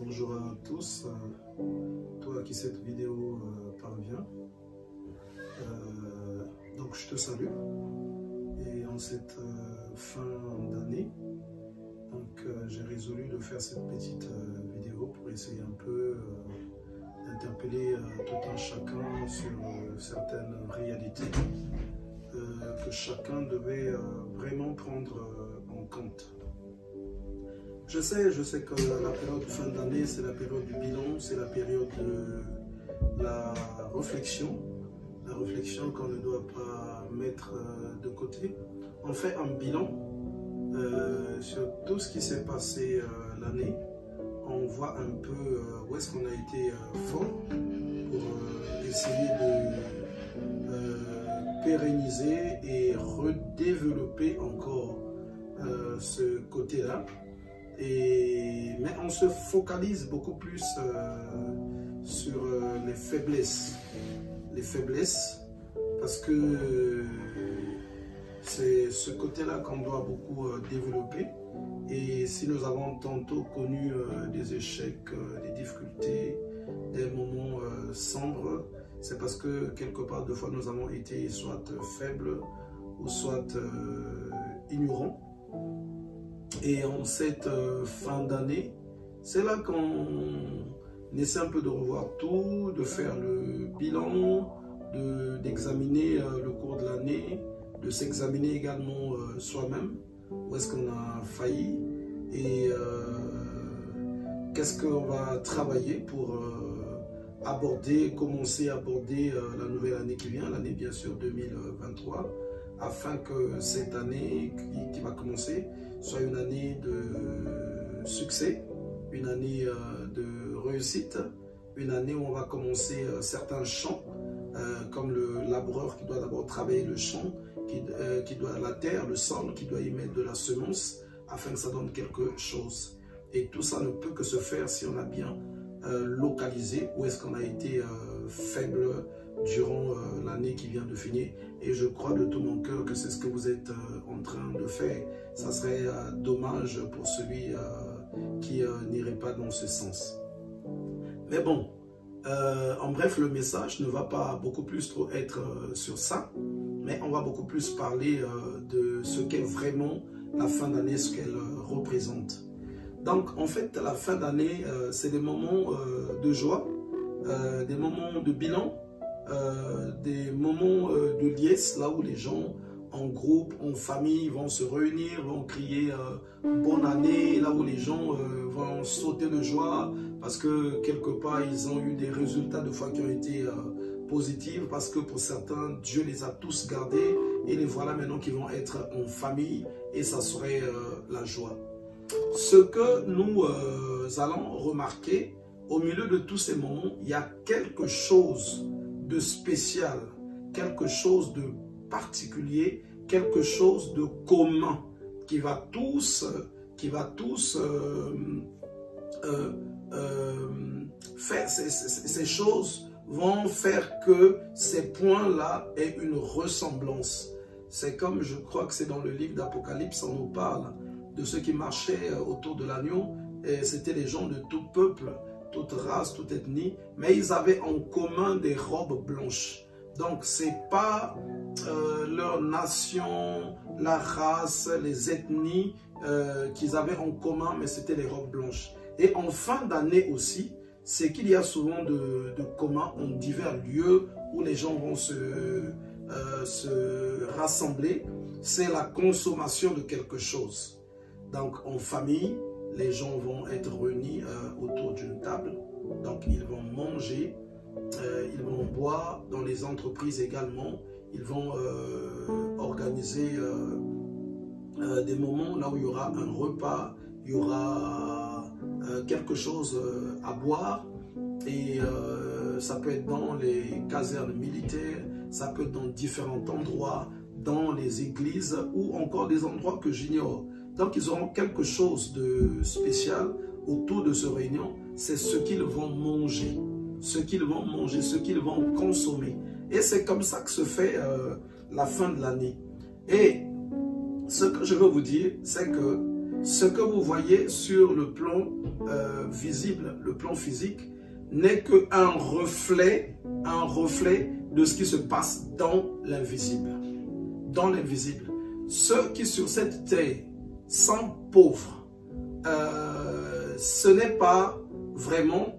Bonjour à tous, toi à qui cette vidéo parvient. Donc je te salue et en cette fin d'année, j'ai résolu de faire cette petite vidéo pour essayer un peu d'interpeller tout un chacun sur certaines réalités que chacun devait vraiment prendre en compte. Je sais que la période de fin d'année, c'est la période du bilan, c'est la période de la réflexion qu'on ne doit pas mettre de côté. On fait un bilan sur tout ce qui s'est passé l'année. On voit un peu où est-ce qu'on a été fort pour essayer de pérenniser et redévelopper encore ce côté-là. Mais on se focalise beaucoup plus sur les faiblesses. Les faiblesses, parce que c'est ce côté-là qu'on doit beaucoup développer. Et si nous avons tantôt connu des échecs, des difficultés, des moments sombres, c'est parce que quelque part, deux fois, nous avons été soit faibles ou soit ignorants. Et en cette fin d'année, c'est là qu'on essaie un peu de revoir tout, de faire le bilan, d'examiner le cours de l'année, de s'examiner également soi-même, où est-ce qu'on a failli et qu'est-ce qu'on va travailler pour commencer à aborder la nouvelle année qui vient, l'année bien sûr 2023, afin que cette année qui va commencer soit une année de succès, une année de réussite, une année où on va commencer certains champs, comme le laboureur qui doit d'abord travailler le champ, qui doit la terre, le sol, qui doit y mettre de la semence, afin que ça donne quelque chose. Et tout ça ne peut que se faire si on a bien localisé où est-ce qu'on a été faible durant l'année qui vient de finir. Et je crois de tout mon cœur que c'est ce que vous êtes en train de faire. Ça serait dommage pour celui qui n'irait pas dans ce sens. Mais bon, en bref, le message ne va pas beaucoup plus trop être sur ça, mais on va beaucoup plus parler de ce qu'est vraiment la fin d'année, ce qu'elle représente. Donc, en fait, la fin d'année, c'est des moments de joie, des moments de bilan, des moments de liesse, là où les gens en groupe, en famille vont se réunir, vont crier bonne année, là où les gens vont sauter de joie parce que quelque part ils ont eu des résultats de foi qui ont été positifs, parce que pour certains Dieu les a tous gardés et les voilà maintenant qui vont être en famille et ça serait la joie. Ce que nous allons remarquer au milieu de tous ces moments, il y a quelque chose de spécial, quelque chose de particulier, quelque chose de commun qui va tous faire ces choses vont faire que ces points-là aient une ressemblance. C'est comme, je crois que c'est dans le livre d'Apocalypse, on nous parle de ceux qui marchaient autour de l'agneau, et c'était les gens de tout peuple, toute race, toute ethnie, mais ils avaient en commun des robes blanches. Donc, ce n'est pas leur nation, la race, les ethnies qu'ils avaient en commun, mais c'était les robes blanches. Et en fin d'année aussi, c'est qu'il y a souvent de commun en divers lieux où les gens vont se rassembler. C'est la consommation de quelque chose. Donc, en famille, les gens vont être réunis autour d'une table. Donc, ils vont manger, ils vont boire. Dans les entreprises également, ils vont organiser des moments là où il y aura un repas, il y aura quelque chose à boire. Et ça peut être dans les casernes militaires, ça peut être dans différents endroits, dans les églises ou encore des endroits que j'ignore. Donc, ils auront quelque chose de spécial autour de ce réunion. C'est ce qu'ils vont manger, ce qu'ils vont manger, ce qu'ils vont consommer. Et c'est comme ça que se fait la fin de l'année. Et ce que je veux vous dire, c'est que ce que vous voyez sur le plan visible, le plan physique, n'est qu'un reflet de ce qui se passe dans l'invisible. Dans l'invisible. Ceux qui sur cette terre sont pauvres, ce n'est pas vraiment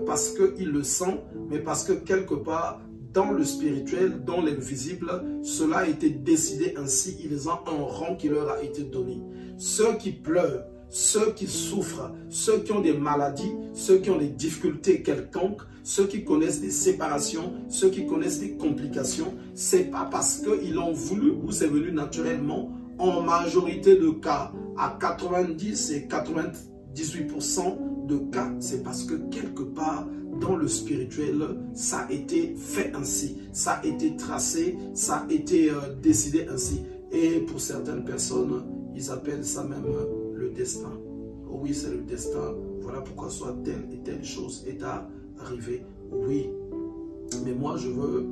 parce qu'ils le sentent, mais parce que quelque part, dans le spirituel, dans l'invisible, cela a été décidé ainsi. Ils ont un rang qui leur a été donné. Ceux qui pleurent, ceux qui souffrent, ceux qui ont des maladies, ceux qui ont des difficultés quelconques, ceux qui connaissent des séparations, ceux qui connaissent des complications, c'est pas parce qu'ils l'ont voulu ou c'est venu naturellement. En majorité de cas, à 90 et 98% de cas, c'est parce que quelque part, dans le spirituel, ça a été fait ainsi, ça a été tracé, ça a été décidé ainsi. Et pour certaines personnes, ils appellent ça même le destin. Oh oui, c'est le destin. Voilà pourquoi soit telle et telle chose est arrivée. Oui. Mais moi, je veux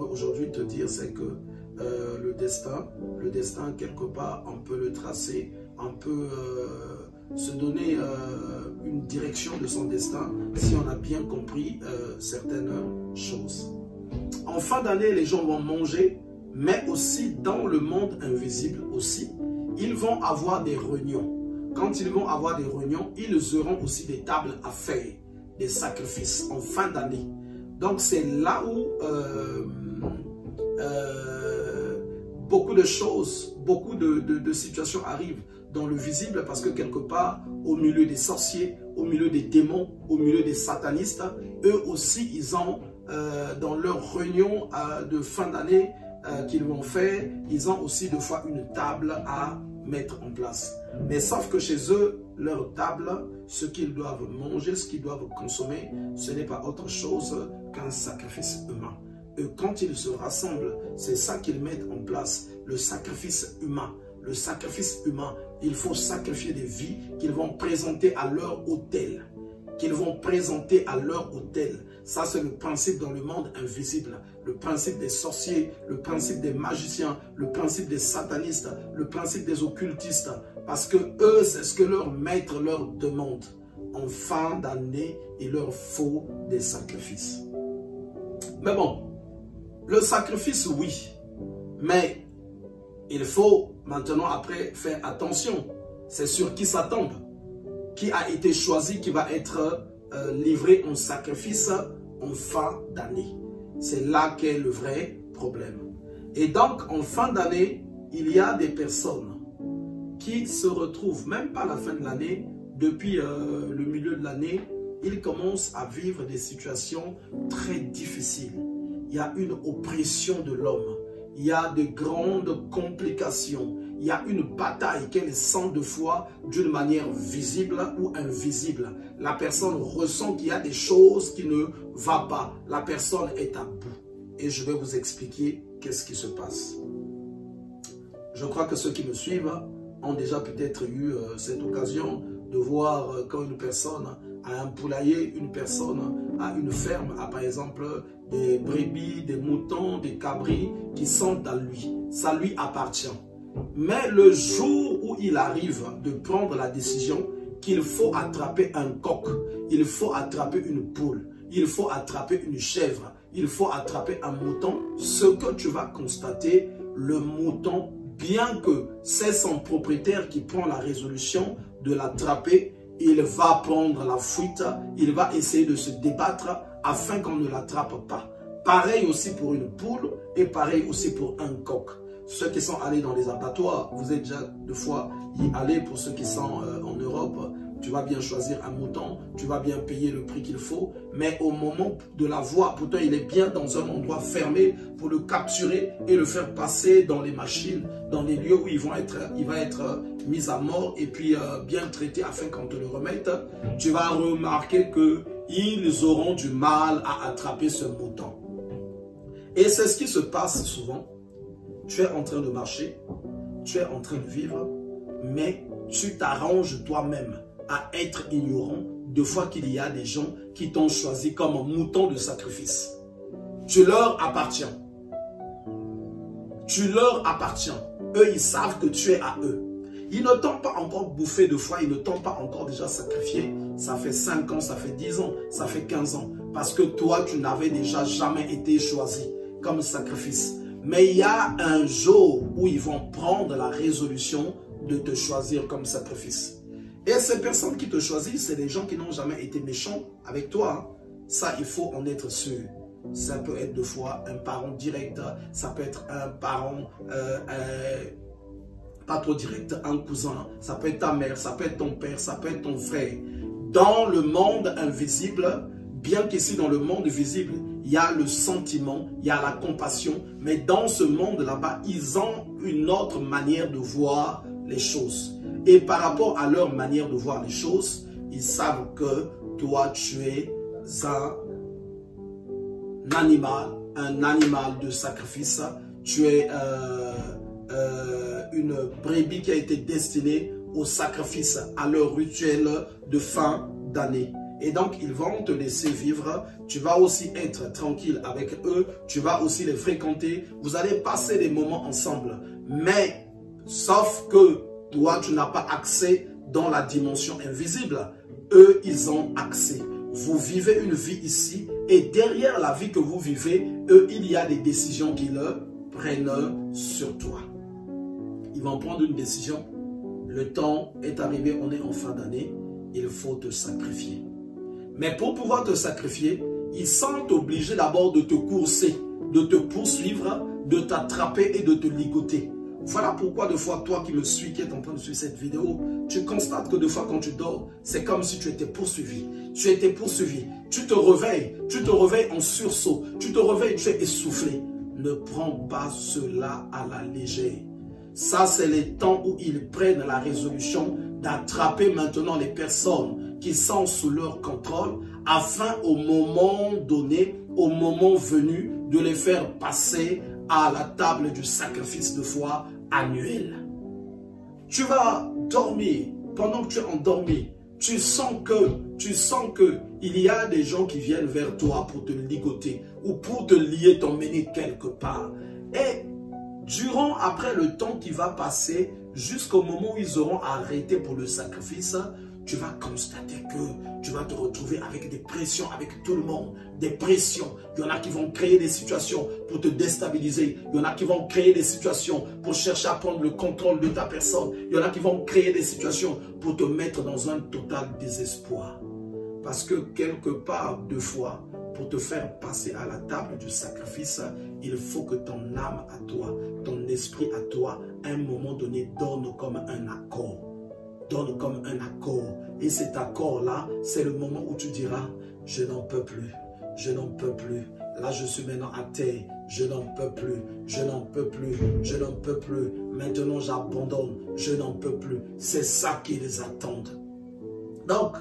aujourd'hui te dire, c'est que le destin, quelque part, on peut le tracer, on peut se donner une direction de son destin si on a bien compris certaines choses. En fin d'année, les gens vont manger, mais aussi dans le monde invisible aussi, ils vont avoir des réunions. Quand ils vont avoir des réunions, ils auront aussi des tables à faire, des sacrifices en fin d'année. Donc c'est là où beaucoup de choses, beaucoup de situations arrivent dans le visible parce que quelque part, au milieu des sorciers, au milieu des démons, au milieu des satanistes, eux aussi, ils ont dans leur réunion de fin d'année qu'ils vont faire, ils ont aussi des fois une table à mettre en place. Mais sauf que chez eux, leur table, ce qu'ils doivent manger, ce qu'ils doivent consommer, ce n'est pas autre chose qu'un sacrifice humain. Et quand ils se rassemblent, c'est ça qu'ils mettent en place, le sacrifice humain. Le sacrifice humain, il faut sacrifier des vies qu'ils vont présenter à leur autel. Qu'ils vont présenter à leur autel. Ça, c'est le principe dans le monde invisible. Le principe des sorciers, le principe des magiciens, le principe des satanistes, le principe des occultistes. Parce que eux, c'est ce que leur maître leur demande. En fin d'année, il leur faut des sacrifices. Mais bon, le sacrifice, oui. Mais il faut maintenant après faire attention. C'est sur qui ça tombe. Qui a été choisi, qui va être livré en sacrifice en fin d'année. C'est là qu'est le vrai problème. Et donc, en fin d'année, il y a des personnes qui se retrouvent, même pas à la fin de l'année, depuis le milieu de l'année, ils commencent à vivre des situations très difficiles. Il y a une oppression de l'homme. Il y a de grandes complications. Il y a une bataille qu'elle sent de fois d'une manière visible ou invisible. La personne ressent qu'il y a des choses qui ne vont pas. La personne est à bout. Et je vais vous expliquer qu'est-ce qui se passe. Je crois que ceux qui me suivent ont déjà peut-être eu cette occasion de voir quand une personne a un poulailler, une personne a une ferme, a par exemple des brebis, des moutons, des cabris qui sont à lui. Ça lui appartient. Mais le jour où il arrive de prendre la décision qu'il faut attraper un coq, il faut attraper une poule, il faut attraper une chèvre, il faut attraper un mouton, ce que tu vas constater, le mouton, bien que c'est son propriétaire qui prend la résolution de l'attraper, il va prendre la fuite, il va essayer de se débattre afin qu'on ne l'attrape pas. Pareil aussi pour une poule et pareil aussi pour un coq. Ceux qui sont allés dans les abattoirs, vous êtes déjà deux fois y allés. Pour ceux qui sont en Europe, tu vas bien choisir un mouton, tu vas bien payer le prix qu'il faut, mais au moment de l'avoir, pourtant il est bien dans un endroit fermé pour le capturer et le faire passer dans les machines, dans les lieux où il va être mis à mort et puis bien traité afin qu'on te le remette. Tu vas remarquer qu'ils auront du mal à attraper ce mouton. Et c'est ce qui se passe souvent. Tu es en train de marcher, tu es en train de vivre, mais tu t'arranges toi-même à être ignorant de fois qu'il y a des gens qui t'ont choisi comme un mouton de sacrifice. Tu leur appartiens. Tu leur appartiens. Eux, ils savent que tu es à eux. Ils ne t'ont pas encore bouffé de foi, ils ne t'ont pas encore déjà sacrifié. Ça fait 5 ans, ça fait 10 ans, ça fait 15 ans. Parce que toi, tu n'avais déjà jamais été choisi comme sacrifice. Mais il y a un jour où ils vont prendre la résolution de te choisir comme sacrifice. Et ces personnes qui te choisissent, c'est des gens qui n'ont jamais été méchants avec toi. Ça, il faut en être sûr. Ça peut être deux fois un parent direct, ça peut être un parent pas trop direct, un cousin, ça peut être ta mère, ça peut être ton père, ça peut être ton frère. Dans le monde invisible, bien qu'ici dans le monde visible, il y a le sentiment, il y a la compassion, mais dans ce monde là-bas, ils ont une autre manière de voir les choses. Et par rapport à leur manière de voir les choses, ils savent que toi, tu es un animal de sacrifice. Tu es une brebis qui a été destinée au sacrifice, à leur rituel de fin d'année. Et donc, ils vont te laisser vivre. Tu vas aussi être tranquille avec eux. Tu vas aussi les fréquenter. Vous allez passer des moments ensemble. Mais, sauf que toi, tu n'as pas accès dans la dimension invisible. Eux, ils ont accès. Vous vivez une vie ici. Et derrière la vie que vous vivez, eux, il y a des décisions qu'ils prennent sur toi. Ils vont prendre une décision. Le temps est arrivé, on est en fin d'année. Il faut te sacrifier. Mais pour pouvoir te sacrifier, ils sont obligés d'abord de te courser, de te poursuivre, de t'attraper et de te ligoter. Voilà pourquoi de fois, toi qui me suis, qui est en train de suivre cette vidéo, tu constates que de fois quand tu dors, c'est comme si tu étais poursuivi. Tu étais poursuivi. Tu te réveilles en sursaut. Tu te réveilles, tu es essoufflé. Ne prends pas cela à la légère. Ça, c'est les temps où ils prennent la résolution d'attraper maintenant les personnes qui sont sous leur contrôle afin au moment donné, au moment venu, de les faire passer à la table du sacrifice de foi annuel. Tu vas dormir. Pendant que tu es endormi, tu sens que il y a des gens qui viennent vers toi pour te ligoter ou pour te lier, t'emmener quelque part. Et durant, après le temps qui va passer, jusqu'au moment où ils auront arrêté pour le sacrifice, tu vas constater que tu vas te retrouver avec des pressions, avec tout le monde, des pressions. Il y en a qui vont créer des situations pour te déstabiliser. Il y en a qui vont créer des situations pour chercher à prendre le contrôle de ta personne. Il y en a qui vont créer des situations pour te mettre dans un total désespoir. Parce que quelque part, deux fois, pour te faire passer à la table du sacrifice, il faut que ton âme à toi, ton esprit à toi, à un moment donné, donne comme un accord. Donne comme un accord. Et cet accord-là, c'est le moment où tu diras, je n'en peux plus, je n'en peux plus. Là, je suis maintenant à terre, je n'en peux plus, je n'en peux plus, je n'en peux plus. Maintenant, j'abandonne, je n'en peux plus. C'est ça qu'ils attendent. Donc,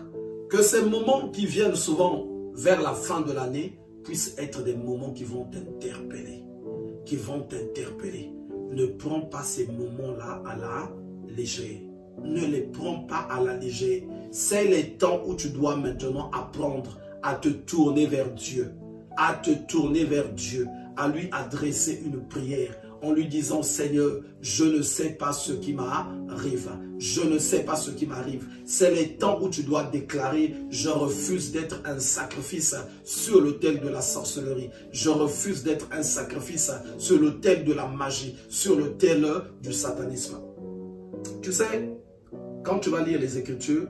que ces moments qui viennent souvent vers la fin de l'année puissent être des moments qui vont t'interpeller. Qui vont t'interpeller. Ne prends pas ces moments-là à la légère. Ne les prends pas à la légère. C'est les temps où tu dois maintenant apprendre à te tourner vers Dieu. À te tourner vers Dieu. À lui adresser une prière. En lui disant, Seigneur, je ne sais pas ce qui m'arrive. Je ne sais pas ce qui m'arrive. C'est les temps où tu dois déclarer, je refuse d'être un sacrifice sur l'autel de la sorcellerie. Je refuse d'être un sacrifice sur l'autel de la magie, sur l'autel du satanisme. Tu sais, quand tu vas lire les Écritures,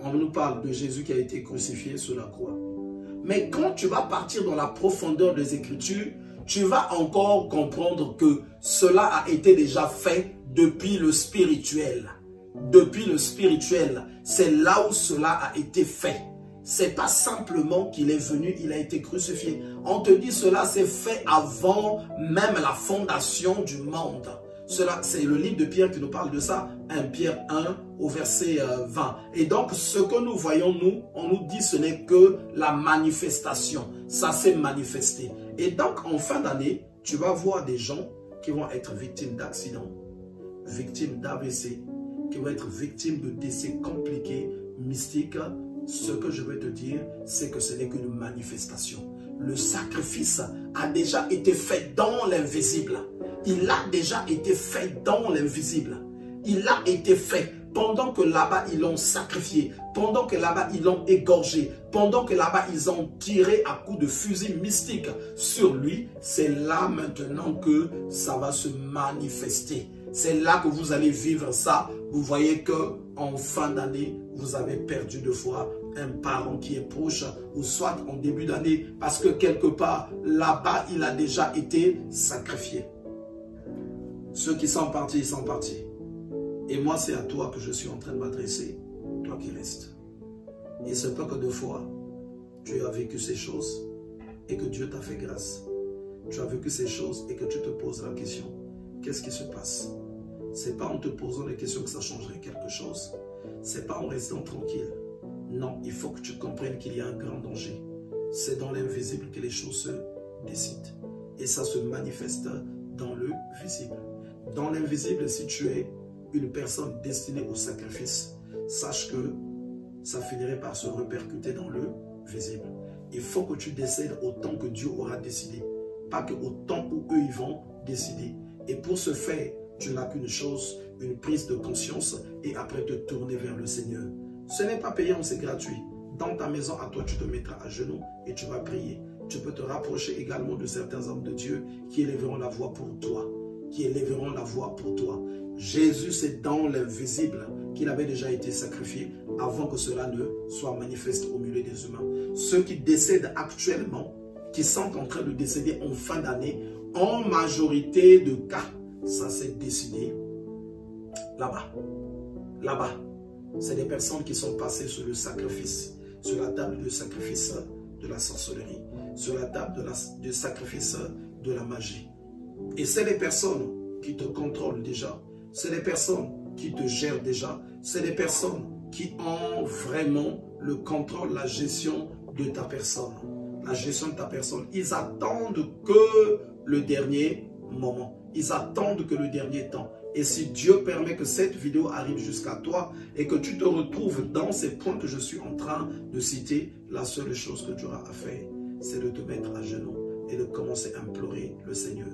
on nous parle de Jésus qui a été crucifié sur la croix. Mais quand tu vas partir dans la profondeur des Écritures, tu vas encore comprendre que cela a été déjà fait depuis le spirituel. Depuis le spirituel, c'est là où cela a été fait. C'est pas simplement qu'il est venu, il a été crucifié. On te dit cela s'est fait avant même la fondation du monde. C'est le livre de Pierre qui nous parle de ça, 1 Pierre 1 au verset 20. Et donc ce que nous voyons, on nous dit ce n'est que la manifestation. Ça s'est manifesté. Et donc en fin d'année, tu vas voir des gens qui vont être victimes d'accidents, victimes d'AVC, qui vont être victimes de décès compliqués, mystiques. Ce que je veux te dire, c'est que ce n'est qu'une manifestation. Le sacrifice a déjà été fait dans l'invisible. Il a déjà été fait dans l'invisible. il a été fait pendant que là-bas ils l'ont sacrifié, pendant que là-bas ils l'ont égorgé, pendant que là-bas ils ont tiré à coups de fusil mystique sur lui. C'est là maintenant que ça va se manifester. C'est là que vous allez vivre ça. Vous voyez que en fin d'année, vous avez perdu de fois un parent qui est proche, ou soit en début d'année, parce que quelque part, là-bas, il a déjà été sacrifié. Ceux qui sont partis, ils sont partis. Et moi, c'est à toi que je suis en train de m'adresser, toi qui restes. Il se peut que deux fois, tu as vécu ces choses et que Dieu t'a fait grâce. Tu as vécu ces choses et que tu te poses la question, qu'est-ce qui se passe? Ce n'est pas en te posant les questions que ça changerait quelque chose. Ce n'est pas en restant tranquille. Non, il faut que tu comprennes qu'il y a un grand danger. C'est dans l'invisible que les choses se décident. Et ça se manifeste dans le visible. Dans l'invisible, si tu es une personne destinée au sacrifice, sache que ça finirait par se répercuter dans le visible. Il faut que tu décèdes au temps que Dieu aura décidé. Pas qu'au temps où eux ils vont décider. Et pour ce faire, tu n'as qu'une chose, une prise de conscience et après te tourner vers le Seigneur. Ce n'est pas payant, c'est gratuit. Dans ta maison, à toi, tu te mettras à genoux et tu vas prier. Tu peux te rapprocher également de certains hommes de Dieu qui élèveront la voix pour toi. Qui élèveront la voix pour toi. Jésus, c'est dans l'invisible qu'il avait déjà été sacrifié avant que cela ne soit manifeste au milieu des humains. Ceux qui décèdent actuellement, qui sont en train de décéder en fin d'année, en majorité de cas, ça s'est décidé là-bas. Là-bas. C'est des personnes qui sont passées sur le sacrifice, sur la table de sacrifice de la sorcellerie, sur la table de sacrifice de la magie. Et c'est des personnes qui te contrôlent déjà, c'est des personnes qui te gèrent déjà, c'est des personnes qui ont vraiment le contrôle, la gestion de ta personne. La gestion de ta personne. Ils attendent que le dernier moment. Ils attendent que le dernier temps. Et si Dieu permet que cette vidéo arrive jusqu'à toi et que tu te retrouves dans ces points que je suis en train de citer, la seule chose que tu auras à faire, c'est de te mettre à genoux et de commencer à implorer le Seigneur.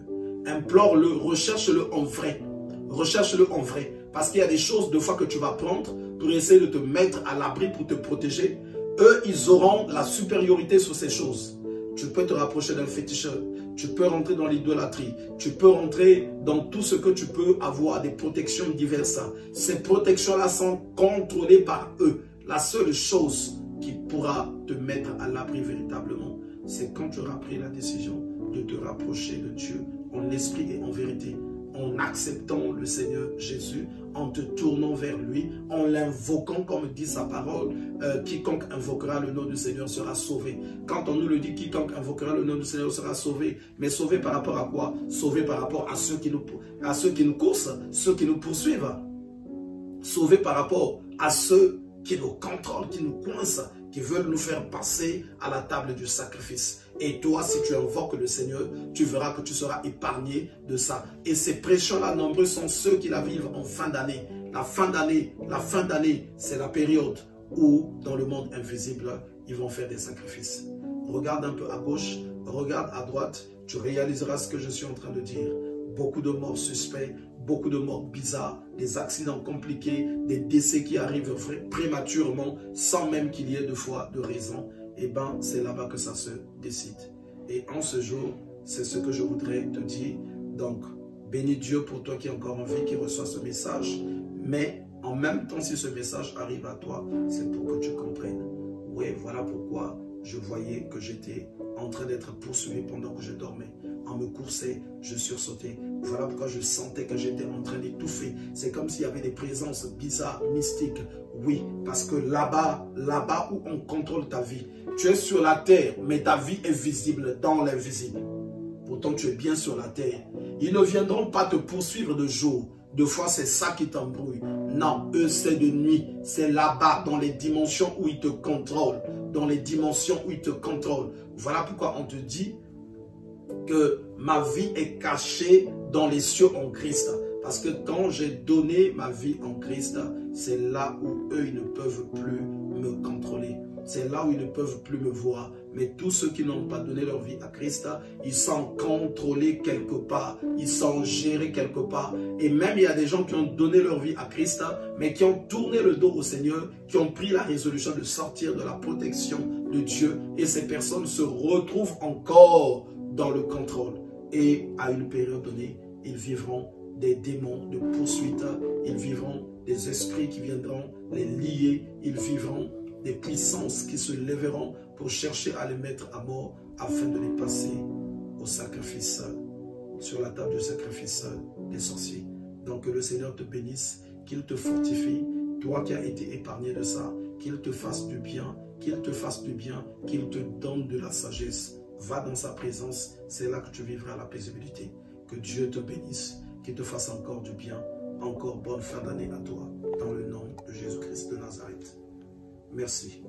Implore-le, recherche-le en vrai. Recherche-le en vrai. Parce qu'il y a des choses de fois que tu vas prendre pour essayer de te mettre à l'abri, pour te protéger. Eux, ils auront la supériorité sur ces choses. Tu peux te rapprocher d'un féticheur. Tu peux rentrer dans l'idolâtrie. Tu peux rentrer dans tout ce que tu peux avoir, des protections diverses. Ces protections-là sont contrôlées par eux. La seule chose qui pourra te mettre à l'abri véritablement, c'est quand tu auras pris la décision de te rapprocher de Dieu en esprit et en vérité, en acceptant le Seigneur Jésus, en te tournant vers lui, en l'invoquant comme dit sa parole, quiconque invoquera le nom du Seigneur sera sauvé. Quand on nous le dit, quiconque invoquera le nom du Seigneur sera sauvé. Mais sauvé par rapport à quoi? Sauvé par rapport à ceux qui nous coursent, ceux qui nous poursuivent. Sauvé par rapport à ceux qui nous contrôlent, qui nous coincent, qui veulent nous faire passer à la table du sacrifice. Et toi, si tu invoques le Seigneur, tu verras que tu seras épargné de ça. Et ces pressions-là, nombreux sont ceux qui la vivent en fin d'année. La fin d'année, c'est la période où, dans le monde invisible, ils vont faire des sacrifices. Regarde un peu à gauche, regarde à droite, tu réaliseras ce que je suis en train de dire. Beaucoup de morts suspects, beaucoup de morts bizarres, des accidents compliqués, des décès qui arrivent prématurément sans même qu'il y ait de fois de raison. Et bien, c'est là-bas que ça se décide. Et en ce jour, c'est ce que je voudrais te dire. Donc, bénis Dieu pour toi qui est encore en vie, qui reçoit ce message. Mais en même temps, si ce message arrive à toi, c'est pour que tu comprennes. Oui, voilà pourquoi je voyais que j'étais en train d'être poursuivi pendant que je dormais. On me coursait, je sursautais. Voilà pourquoi je sentais que j'étais en train d'étouffer. C'est comme s'il y avait des présences bizarres, mystiques. Oui, parce que là-bas où on contrôle ta vie, tu es sur la terre, mais ta vie est visible dans l'invisible. Pourtant, tu es bien sur la terre. Ils ne viendront pas te poursuivre de jour. Deux fois, c'est ça qui t'embrouille. Non, eux, c'est de nuit. C'est là-bas, dans les dimensions où ils te contrôlent. Dans les dimensions où ils te contrôlent. Voilà pourquoi on te dit que ma vie est cachée dans les cieux en Christ. Parce que quand j'ai donné ma vie en Christ, c'est là où eux, ils ne peuvent plus me contrôler. C'est là où ils ne peuvent plus me voir. Mais tous ceux qui n'ont pas donné leur vie à Christ, ils sont contrôlés quelque part. Ils sont gérés quelque part. Et même il y a des gens qui ont donné leur vie à Christ, mais qui ont tourné le dos au Seigneur, qui ont pris la résolution de sortir de la protection de Dieu. Et ces personnes se retrouvent encore dans le contrôle. Et à une période donnée, ils vivront des démons de poursuite. Ils vivront des esprits qui viendront les lier. Ils vivront des puissances qui se lèveront pour chercher à les mettre à mort afin de les passer au sacrifice, sur la table de sacrifice des sorciers. Donc que le Seigneur te bénisse, qu'il te fortifie, toi qui as été épargné de ça, qu'il te fasse du bien, qu'il te fasse du bien, qu'il te donne de la sagesse. Va dans sa présence, c'est là que tu vivras la paisibilité. Que Dieu te bénisse, qu'il te fasse encore du bien, encore bonne fin d'année à toi, dans le nom de Jésus-Christ de Nazareth. Merci.